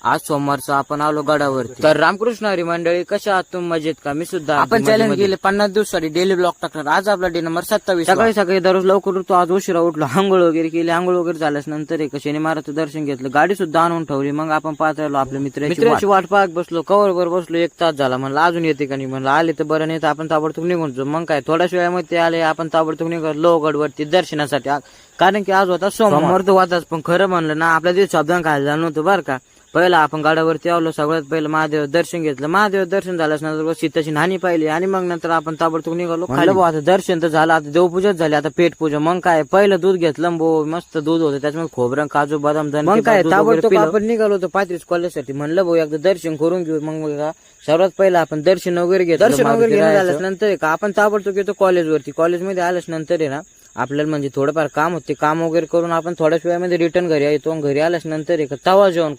आज सोमवारचं आपण आलो गडावरती. तर रामकृष्ण हरी मंडळी, कशा आहात तुम्ही? मजेत का? मी सुद्धा. आपण चॅलेंज केले 50 दिवसासाठी डेली ब्लॉग टाकणार. आज आपला डे नंबर 27. सकाळी सकाळी दररोज लवकर उठतो, आज उशिरा उठलो. आंघोळ वगैरे केली. आंघोळ वगैरे झाल्यास नंतर एक शनी महाराजचं दर्शन घेतलं. गाडी सुद्धा आणून ठेवली. मग आपण पाहत राहिलो आपल्या मित्राची वाट पाहत बसलो. कवर वर बसलो. 1 तास झाला. म्हणलं अजून येते का नाही. म्हणलं आले तर बरं, नाही तर आपण ताबडतोब निघून जाऊ. मग काय थोड्याच वेळामध्ये आले. आपण ताबडतोब निघालो गडवरती दर्शनासाठी. कारण की आज होता सोमवार तो होताच. पण खरं म्हणलं ना, आपल्या दिवस शब्दांना काय झालं नव्हतं बरं का. पहिला आपण गडावरती आलो. सगळ्यात पहिलं महादेव दर्शन घेतलं. महादेव दर्शन झाल्यास नंतर सीताची नाणी पाहिली आणि मग नंतर आपण ताबडतोब निघालो. खाली आता दर्शन तर झालं, आता देवपूजाच झाली, आता पेट पूजा. मग काय पहिलं दूध घेतलं. मस्त दूध होतं, त्याच्यामध्ये खोबरं, काजू, बदाम, मग काय ताबडतोब आपण निघालो होतो 35 कॉलेजसाठी. म्हणलं भाऊ एकदा दर्शन करून घेऊ. मग सर्वात पहिलं आपण दर्शन वगैरे घेतलं. दर्शन वगैरे झाल्यास नंतर का आपण ताबडतोब येतो कॉलेजवरती. कॉलेजमध्ये आल्यास नंतर आहे ना, आपल्याला म्हणजे थोडंफार काम होते. काम वगैरे करून आपण थोड्याच वेळामध्ये रिटर्न घरी येतो. घरी आल्यास नंतर तवा जेवण